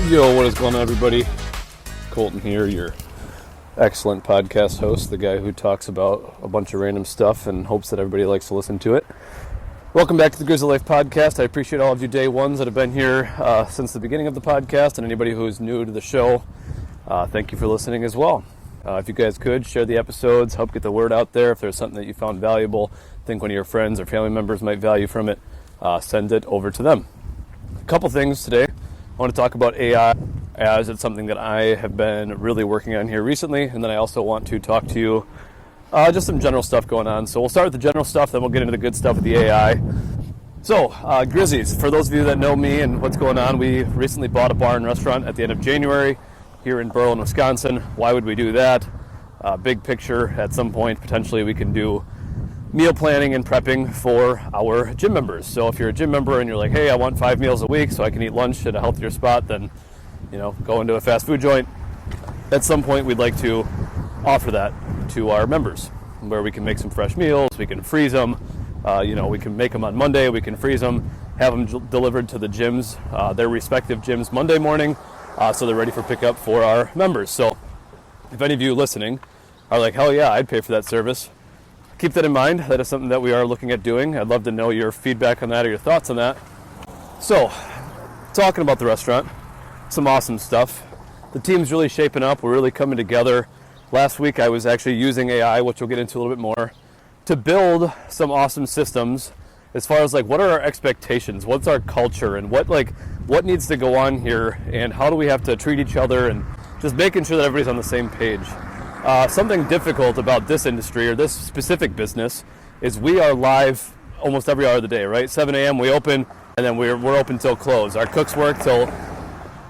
Yo, what is going on, everybody? Colton here, your excellent podcast host, the guy who talks about a bunch of random stuff and hopes that everybody likes to listen to it. Welcome back to the Grizzly Life Podcast. I appreciate all of you day ones that have been here since the beginning of the podcast, and anybody who is new to the show, thank you for listening as well. If you guys could, share the episodes, help get the word out there. If there's something that you found valuable, think one of your friends or family members might value from it, send it over to them. A couple things today. I want to talk about AI, as it's something that I have been really working on here recently, and then I also want to talk to you just some general stuff going on. So we'll start with the general stuff, then we'll get into the good stuff with the AI. So, Grizzlies, for those of you that know me and what's going on, we recently bought a bar and restaurant at the end of January here in Berlin, Wisconsin. Why would we do that? Big picture, at some point, potentially we can do meal planning and prepping for our gym members. So if you're a gym member and you're like, hey, I want 5 meals a week so I can eat lunch at a healthier spot than, go into a fast food joint, at some point we'd like to offer that to our members, where we can make some fresh meals, we can freeze them, we can make them on Monday, we can freeze them, have them delivered to the gyms, their respective gyms Monday morning, so they're ready for pickup for our members. So if any of you listening are like, hell yeah, I'd pay for that service, keep that in mind. That is something that we are looking at doing. I'd love to know your feedback on that or your thoughts on that. So, talking about the restaurant, some awesome stuff. The team's really shaping up. We're really coming together. Last week I was actually using AI, which we'll get into a little bit more, to build some awesome systems as far as what are our expectations, what's our culture, and what needs to go on here, and how do we have to treat each other, and just making sure that everybody's on the same page. Something difficult about this industry or this specific business is we are live almost every hour of the day, right? 7 a.m. we open, and then we're open till close. Our cooks work till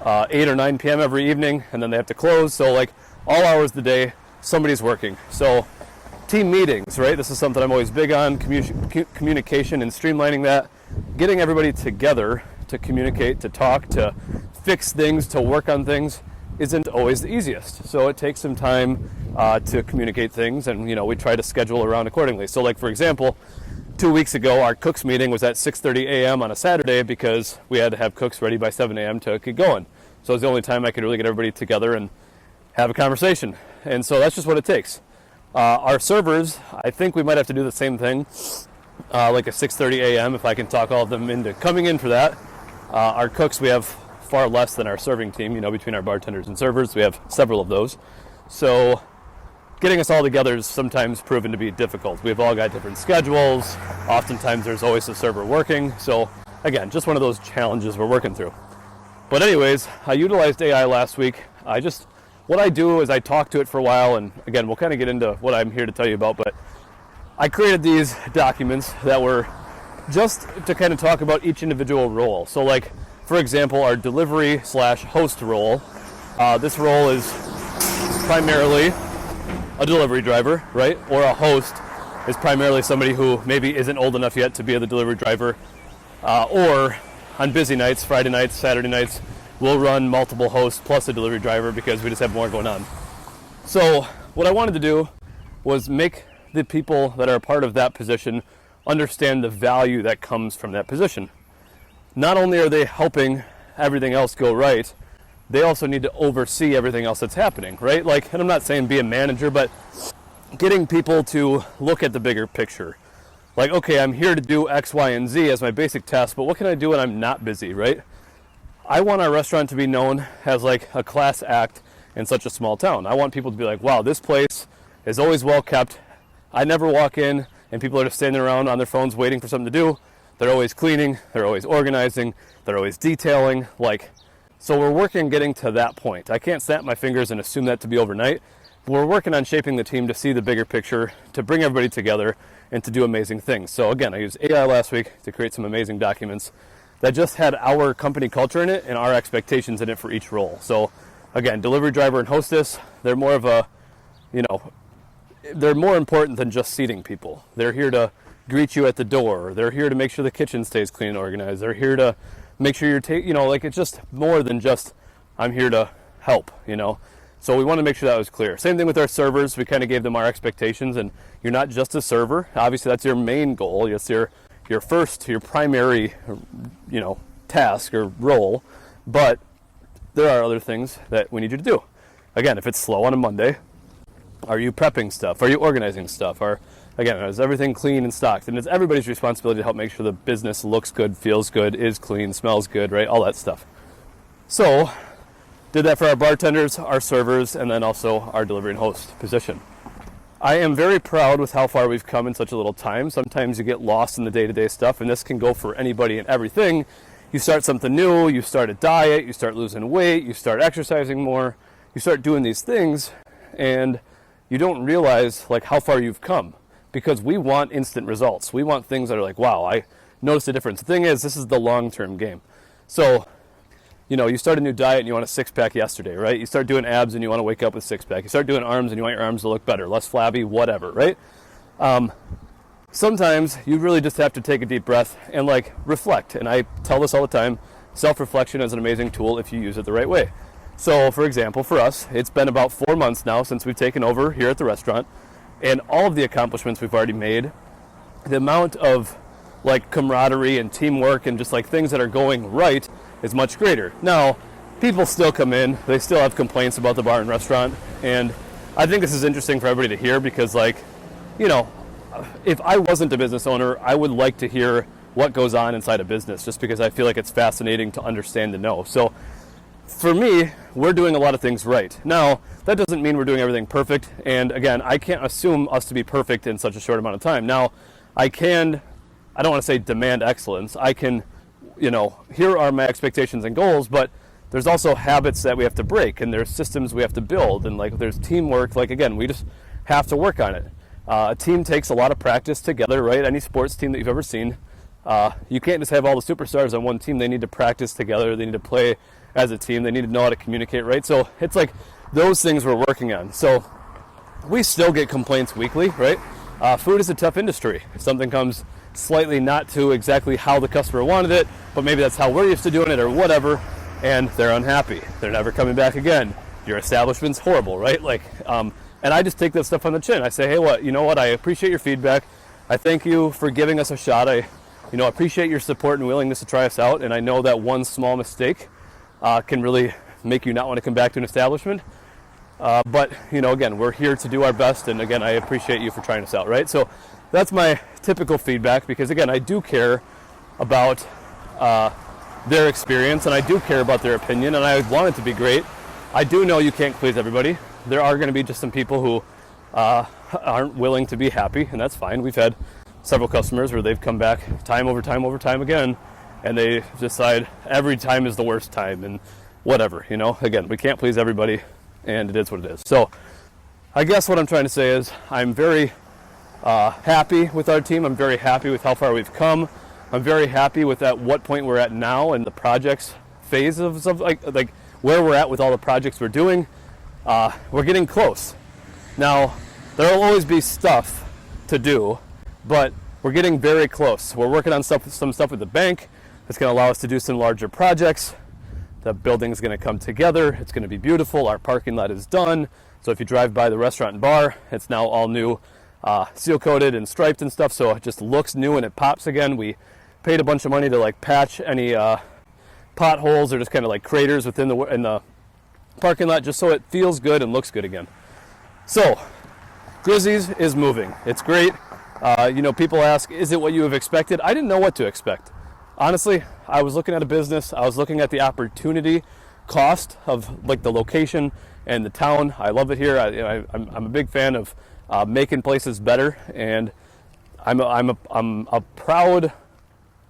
8 or 9 p.m. every evening, and then they have to close. So all hours of the day, somebody's working. So team meetings, right? This is something I'm always big on, communication and streamlining that. Getting everybody together to communicate, to talk, to fix things, to work on things isn't always the easiest. So it takes some time to communicate things, and we try to schedule around accordingly. So for example, 2 weeks ago our cooks meeting was at 6:30 a.m. on a Saturday because we had to have cooks ready by 7 a.m. to get going. So it was the only time I could really get everybody together and have a conversation. And so that's just what it takes. Our servers, I think we might have to do the same thing, at 6:30 a.m. if I can talk all of them into coming in for that. Our cooks, we have far less than our serving team, between our bartenders and servers. We have several of those. So getting us all together is sometimes proven to be difficult. We've all got different schedules. Oftentimes there's always a server working. So again, just one of those challenges we're working through. But anyways, I utilized AI last week. What I do is I talk to it for a while, and again, we'll kind of get into what I'm here to tell you about, but I created these documents that were just to kind of talk about each individual role. So for example, our delivery/host role. This role is primarily a delivery driver, right? Or a host is primarily somebody who maybe isn't old enough yet to be the delivery driver. Or on busy nights, Friday nights, Saturday nights, we'll run multiple hosts plus a delivery driver because we just have more going on. So what I wanted to do was make the people that are a part of that position understand the value that comes from that position. Not only are they helping everything else go right, they also need to oversee everything else that's happening, right? And I'm not saying be a manager, but getting people to look at the bigger picture. Okay, I'm here to do X, Y, and Z as my basic task, but what can I do when I'm not busy, right? I want our restaurant to be known as a class act in such a small town. I want people to be like, wow, this place is always well kept. I never walk in and people are just standing around on their phones waiting for something to do. They're always cleaning, they're always organizing, they're always detailing. So we're working getting to that point. I can't snap my fingers and assume that to be overnight. But we're working on shaping the team to see the bigger picture, to bring everybody together, and to do amazing things. So again, I used AI last week to create some amazing documents that just had our company culture in it and our expectations in it for each role. So again, delivery driver and hostess, they're more of a, they're more important than just seating people. They're here to greet you at the door. They're here to make sure the kitchen stays clean and organized. They're here to make sure you're it's just more than just, I'm here to help, So we want to make sure that was clear. Same thing with our servers. We kind of gave them our expectations, and you're not just a server. Obviously, that's your main goal. It's your primary, task or role. But there are other things that we need you to do. Again, if it's slow on a Monday, are you prepping stuff? Are you organizing stuff? Again, is everything clean and stocked? And it's everybody's responsibility to help make sure the business looks good, feels good, is clean, smells good, right? All that stuff. So, did that for our bartenders, our servers, and then also our delivery and host position. I am very proud with how far we've come in such a little time. Sometimes you get lost in the day-to-day stuff, and this can go for anybody and everything. You start something new, you start a diet, you start losing weight, you start exercising more, you start doing these things, and you don't realize like how far you've come, because we want instant results. We want things that are like, wow, I noticed a difference. The thing is, this is the long-term game. So, you start a new diet and you want a six-pack yesterday, right? You start doing abs and you want to wake up with six-pack. You start doing arms and you want your arms to look better, less flabby, whatever, right? Sometimes you really just have to take a deep breath and reflect. And I tell this all the time, self-reflection is an amazing tool if you use it the right way. So, for example, for us, it's been about 4 months now since we've taken over here at the restaurant, and all of the accomplishments we've already made, the amount of camaraderie and teamwork and just things that are going right is much greater. Now, people still come in, they still have complaints about the bar and restaurant, and I think this is interesting for everybody to hear because if I wasn't a business owner, I would like to hear what goes on inside a business just because I feel like it's fascinating to understand and know. So for me, we're doing a lot of things right. Now, that doesn't mean we're doing everything perfect, and again, I can't assume us to be perfect in such a short amount of time. Now, I don't want to say demand excellence. I can, here are my expectations and goals, but there's also habits that we have to break, and there's systems we have to build, and there's teamwork. Again, we just have to work on it. A team takes a lot of practice together, right? Any sports team that you've ever seen, you can't just have all the superstars on one team. They need to practice together. They need to play as a team. They need to know how to communicate, right? So it's those things we're working on. So we still get complaints weekly, right? Food is a tough industry. If something comes slightly not to exactly how the customer wanted it, but maybe that's how we're used to doing it or whatever, and they're unhappy. They're never coming back again. Your establishment's horrible, right? And I just take that stuff on the chin. I say, hey, you know what? I appreciate your feedback. I thank you for giving us a shot. I appreciate your support and willingness to try us out, and I know that one small mistake can really make you not want to come back to an establishment. But, again, we're here to do our best, and again, I appreciate you for trying us out, right? So that's my typical feedback because, again, I do care about their experience, and I do care about their opinion, and I want it to be great. I do know you can't please everybody. There are going to be just some people who aren't willing to be happy, and that's fine. We've had several customers where they've come back time over time over time again, and they decide every time is the worst time, and whatever, Again, we can't please everybody, and it is what it is. So I guess what I'm trying to say is I'm very happy with our team. I'm very happy with how far we've come. I'm very happy with at what point we're at now and the projects phase of where we're at with all the projects we're doing. We're getting close. Now, there will always be stuff to do, but we're getting very close. We're working on some stuff with the bank that's going to allow us to do some larger projects. The building's going to come together. It's going to be beautiful. Our parking lot is done. So if you drive by the restaurant and bar, it's now all new, seal coated and striped and stuff. So it just looks new and it pops again. We paid a bunch of money to patch any potholes or just kind of craters in the parking lot, just so it feels good and looks good again. So Grizzlies is moving. It's great. People ask, is it what you have expected? I didn't know what to expect. Honestly, I was looking at a business. I was looking at the opportunity cost of the location and the town. I love it here. I'm a big fan of making places better, and I'm proud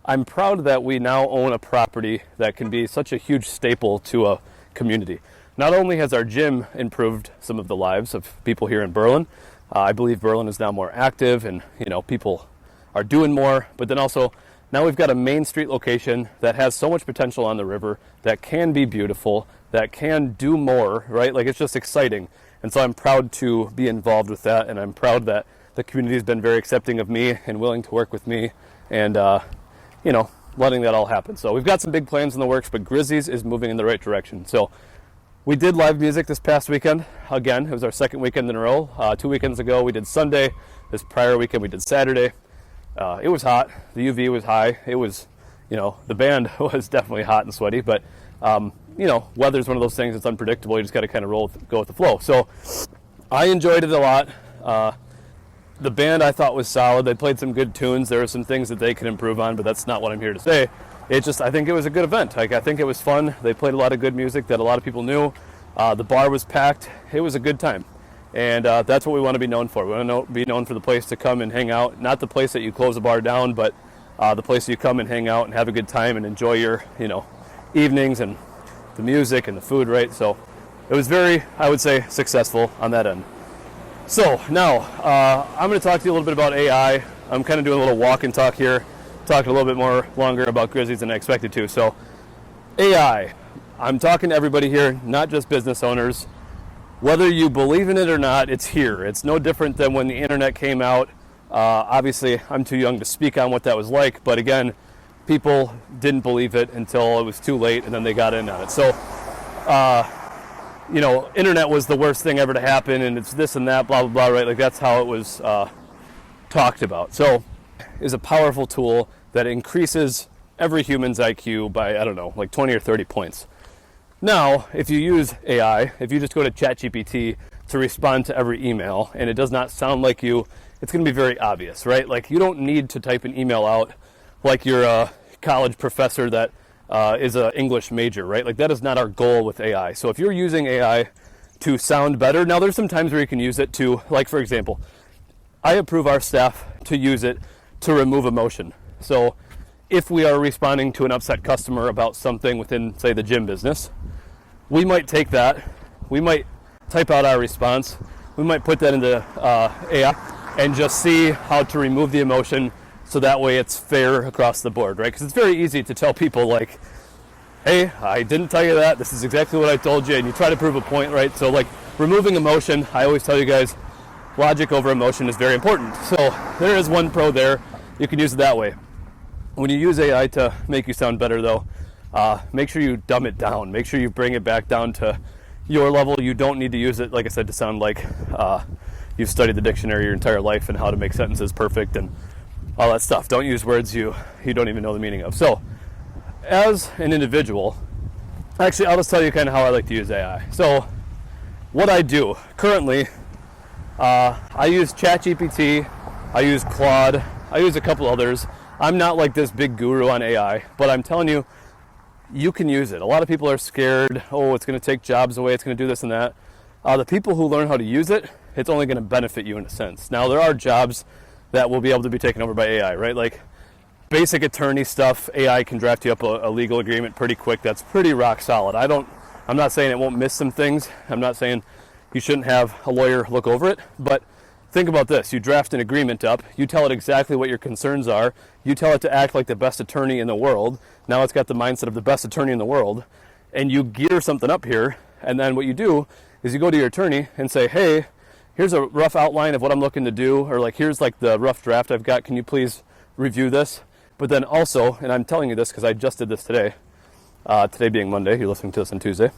that we now own a property that can be such a huge staple to a community. Not only has our gym improved some of the lives of people here in Berlin, I believe Berlin is now more active and people are doing more, but then also now we've got a main street location that has so much potential on the river that can be beautiful, that can do more, right? It's just exciting. And so I'm proud to be involved with that, and I'm proud that the community has been very accepting of me and willing to work with me and, letting that all happen. So we've got some big plans in the works, but Grizzlies is moving in the right direction. So we did live music this past weekend. Again, it was our second weekend in a row. 2 weekends ago we did Sunday. This prior weekend we did Saturday. It was hot. The UV was high. It was, the band was definitely hot and sweaty, but Weather's one of those things that's unpredictable. You just got to kind of go with the flow. So I enjoyed it a lot. The band I thought was solid. They played some good tunes. There are some things that they could improve on, but that's not what I'm here to say. I think it was a good event. I think it was fun. They played a lot of good music that a lot of people knew. The bar was packed. It was a good time. And that's what we want to be known for. We want to be known for the place to come and hang out. Not the place that you close the bar down, but the place you come and hang out and have a good time and enjoy your, evenings and the music and the food, right? So it was very, I would say, successful on that end. So now I'm going to talk to you a little bit about AI. I'm kind of doing a little walk and talk here, talking a little bit more longer about Grizzlies than I expected to. So AI, I'm talking to everybody here, not just business owners. Whether you believe in it or not, it's here. It's no different than when the internet came out. Obviously, I'm too young to speak on what that was like, but again, people didn't believe it until it was too late, and then they got in on it. So, internet was the worst thing ever to happen, and it's this and that, blah, blah, blah, right? Like, that's how it was talked about. So, it's a powerful tool that increases every human's IQ by, 20 or 30 points. Now, if you use AI, if you just go to ChatGPT to respond to every email, and it does not sound like you, it's going to be very obvious, right? Like, you don't need to type an email out like you're a college professor that is an English major, right? Like, that is not our goal with AI. So if you're using AI to sound better, now there's some times where you can use it to, like, for example, I approve our staff to use it to remove emotion. So if we are responding to an upset customer about something within, say, the gym business, we might take that, we might type out our response, we might put that into AI and just see how to remove the emotion so that way it's fair across the board, right? Because it's very easy to tell people, like, hey, I didn't tell you that, this is exactly what I told you, and you try to prove a point, right? So, like, removing emotion, I always tell you guys, logic over emotion is very important. So there is one pro there. You can use it that way. When you use AI to make you sound better, though, make sure you dumb it down. Make sure you bring it back down to your level. You don't need to use it, like I said, to sound like you've studied the dictionary your entire life and how to make sentences perfect and all that stuff. Don't use words you don't even know the meaning of. So, as an individual, actually, I'll just tell you kind of how I like to use AI. So, what I do currently, I use ChatGPT, I use Claude, I use a couple others. I'm not like this big guru on AI, but I'm telling you, you can use it. A lot of people are scared, oh, it's going to take jobs away, it's going to do this and that. The people who learn how to use it, it's only going to benefit you in a sense. Now, there are jobs that will be able to be taken over by AI, right? Like basic attorney stuff, AI can draft you up a legal agreement pretty quick. That's pretty rock solid. I'm not saying it won't miss some things. I'm not saying you shouldn't have a lawyer look over it, but think about this. You draft an agreement up, you tell it exactly what your concerns are, you tell it to act like the best attorney in the world. Now it's got the mindset of the best attorney in the world, and you gear something up here, and then what you do is you go to your attorney and say, hey, here's a rough outline of what I'm looking to do, or like, here's like the rough draft I've got, can you please review this? But then also, and I'm telling you this because I just did this today, today being Monday, you're listening to this on Tuesday,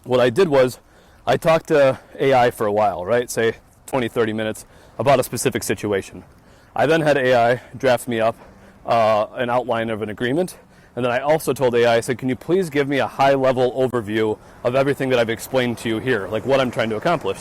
what I did was, I talked to AI for a while, right? Say 20, 30 minutes about a specific situation. I then had AI draft me up an outline of an agreement. And then I also told AI, I said, can you please give me a high-level overview of everything that I've explained to you here, like what I'm trying to accomplish.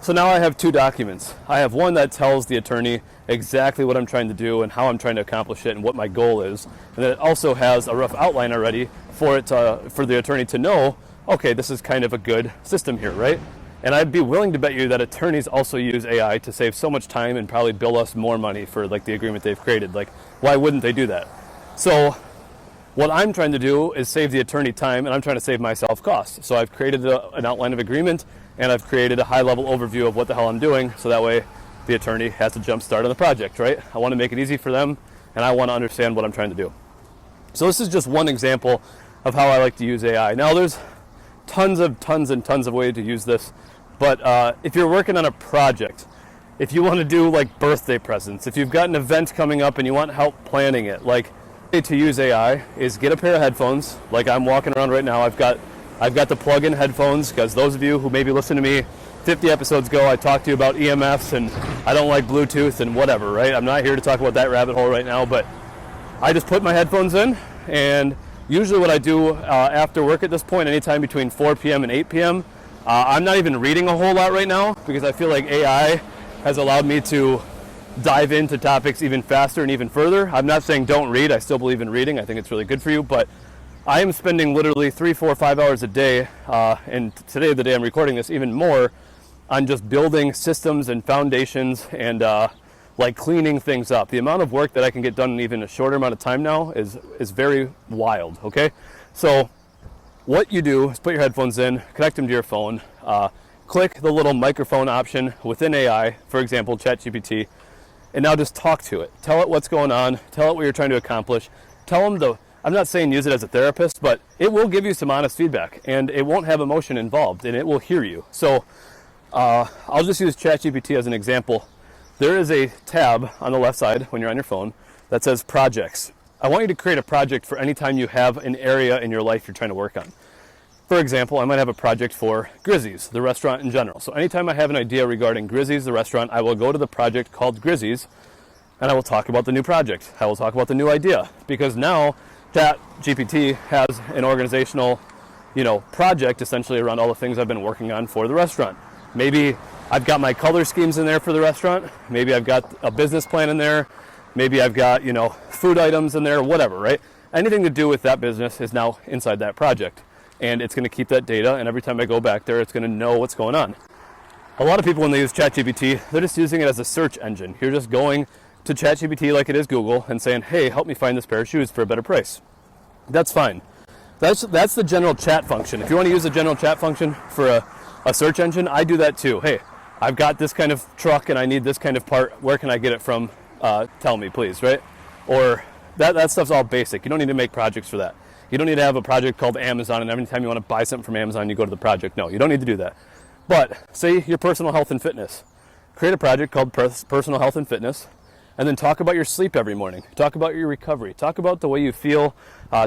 So now I have two documents. I have one that tells the attorney exactly what I'm trying to do and how I'm trying to accomplish it and what my goal is. And then it also has a rough outline already for the attorney to know, okay, this is kind of a good system here, right? And I'd be willing to bet you that attorneys also use AI to save so much time and probably bill us more money for like the agreement they've created. Like, why wouldn't they do that? So what I'm trying to do is save the attorney time, and I'm trying to save myself costs. So I've created an outline of agreement, and I've created a high-level overview of what the hell I'm doing, so that way the attorney has to jump start on the project, right? I want to make it easy for them, and I want to understand what I'm trying to do. So this is just one example of how I like to use AI. Now there's tons and tons of ways to use this, but if you're working on a project, if you want to do like birthday presents, if you've got an event coming up and you want help planning it, like to use AI is get a pair of headphones, like I'm walking around right now. I've got the plug-in headphones, because those of you who maybe listened to me 50 episodes ago, I talked to you about EMFs and I don't like Bluetooth and whatever, right? I'm not here to talk about that rabbit hole right now, but I just put my headphones in and Usually what I do after work at this point, anytime between 4 p.m. and 8 p.m., I'm not even reading a whole lot right now because I feel like AI has allowed me to dive into topics even faster and even further. I'm not saying don't read. I still believe in reading. I think it's really good for you, but I am spending literally 3, 4, 5 hours a day, and today, the day I'm recording this, even more, on just building systems and foundations and like cleaning things up. The amount of work that I can get done in even a shorter amount of time now is very wild, okay? So what you do is put your headphones in, connect them to your phone, click the little microphone option within AI, for example, ChatGPT, and now just talk to it. Tell it what's going on, tell it what you're trying to accomplish, tell them I'm not saying use it as a therapist, but it will give you some honest feedback, and it won't have emotion involved, and it will hear you. So I'll just use ChatGPT as an example. There is a tab on the left side when you're on your phone that says projects. I want you to create a project for any time you have an area in your life you're trying to work on. For example, I might have a project for Grizzy's, the restaurant in general. So anytime I have an idea regarding Grizzy's, the restaurant, I will go to the project called Grizzy's, and I will talk about the new project. I will talk about the new idea, because now ChatGPT has an organizational, project essentially around all the things I've been working on for the restaurant. Maybe I've got my color schemes in there for the restaurant. Maybe I've got a business plan in there. Maybe I've got, food items in there, whatever, right? Anything to do with that business is now inside that project. And it's going to keep that data, and every time I go back there, it's going to know what's going on. A lot of people, when they use ChatGPT, they're just using it as a search engine. You're just going to ChatGPT like it is Google and saying, hey, help me find this pair of shoes for a better price. That's fine. That's the general chat function. If you want to use the general chat function for a search engine, I do that too. Hey, I've got this kind of truck and I need this kind of part. Where can I get it from? Tell me, please, right? Or that stuff's all basic. You don't need to make projects for that. You don't need to have a project called Amazon, and every time you want to buy something from Amazon, you go to the project. No, you don't need to do that. But say your personal health and fitness. Create a project called Personal Health and Fitness, and then talk about your sleep every morning. Talk about your recovery. Talk about the way you feel.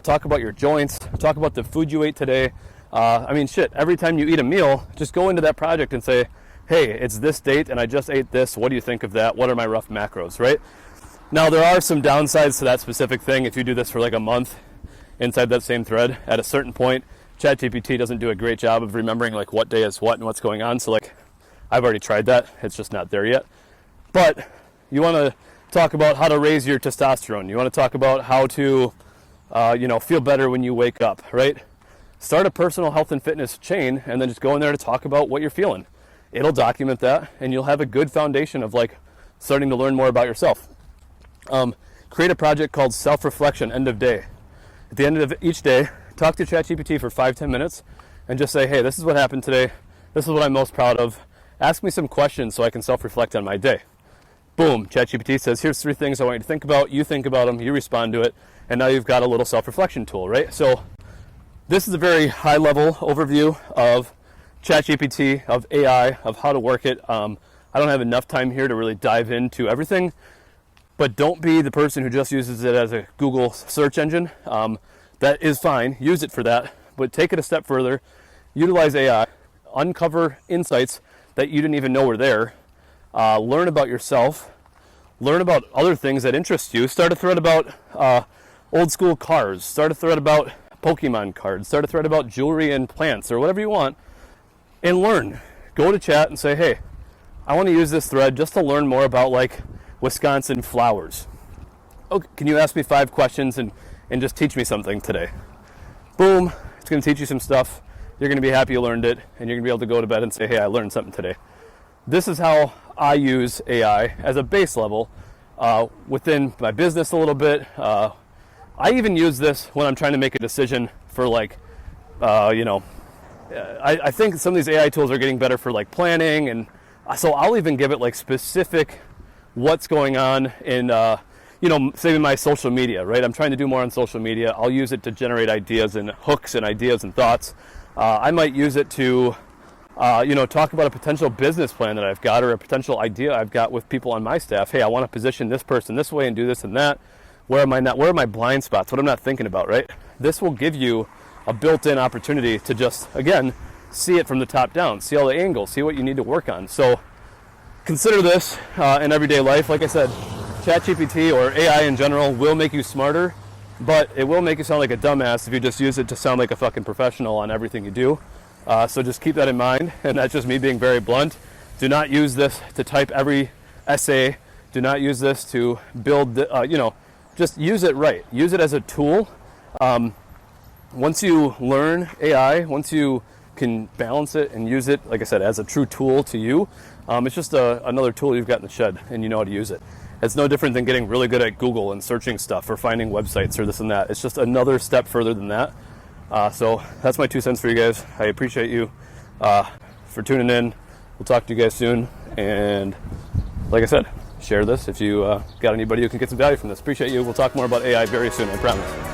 Talk about your joints. Talk about the food you ate today. Every time you eat a meal, just go into that project and say, hey, it's this date and I just ate this. What do you think of that? What are my rough macros, right? Now, there are some downsides to that specific thing. If you do this for like a month inside that same thread, at a certain point, ChatGPT doesn't do a great job of remembering like what day is what and what's going on. So like, I've already tried that. It's just not there yet. But you want to talk about how to raise your testosterone. You want to talk about how to, feel better when you wake up, right? Start a personal health and fitness chain and then just go in there to talk about what you're feeling. It'll document that, and you'll have a good foundation of like starting to learn more about yourself. Create a project called self-reflection end of day. At the end of each day, talk to ChatGPT for 5-10 minutes and just say, hey, this is what happened today. This is what I'm most proud of. Ask me some questions so I can self-reflect on my day. Boom, ChatGPT says, here's 3 things I want you to think about. You think about them, you respond to it, and now you've got a little self-reflection tool, right? So this is a very high-level overview of ChatGPT, of AI, of how to work it. I don't have enough time here to really dive into everything, but don't be the person who just uses it as a Google search engine. That is fine. Use it for that, but take it a step further. Utilize AI. Uncover insights that you didn't even know were there. Learn about yourself. Learn about other things that interest you. Start a thread about old school cars. Start a thread about Pokemon cards. Start a thread about jewelry and plants or whatever you want. And learn. Go to chat and say, hey, I want to use this thread just to learn more about like Wisconsin flowers. Okay, can you ask me 5 questions and just teach me something today? Boom, it's going to teach you some stuff. You're going to be happy you learned it, and you're going to be able to go to bed and say, hey, I learned something today. This is how I use AI as a base level within my business a little bit. I even use this when I'm trying to make a decision for like, I think some of these AI tools are getting better for like planning, and so I'll even give it like specific what's going on in, say my social media, right? I'm trying to do more on social media. I'll use it to generate ideas and hooks and ideas and thoughts. I might use it to, talk about a potential business plan that I've got or a potential idea I've got with people on my staff. Hey, I want to position this person this way and do this and that. Where am I not? Where are my blind spots? What I'm not thinking about, right? This will give you a built-in opportunity to just, again, see it from the top down, see all the angles, see what you need to work on. So consider this in everyday life. Like I said, ChatGPT or AI in general will make you smarter, but it will make you sound like a dumbass if you just use it to sound like a fucking professional on everything you do. So just keep that in mind, and that's just me being very blunt. Do not use this to type every essay. Do not use this to build, just use it right. Use it as a tool. Once you learn AI, once you can balance it and use it, like I said, as a true tool to you, it's just another tool you've got in the shed, and you know how to use it. It's no different than getting really good at Google and searching stuff or finding websites or this and that. It's just another step further than that. So that's my 2 cents for you guys. I appreciate you for tuning in. We'll talk to you guys soon. And like I said, share this if you got anybody who can get some value from this. Appreciate you. We'll talk more about AI very soon, I promise.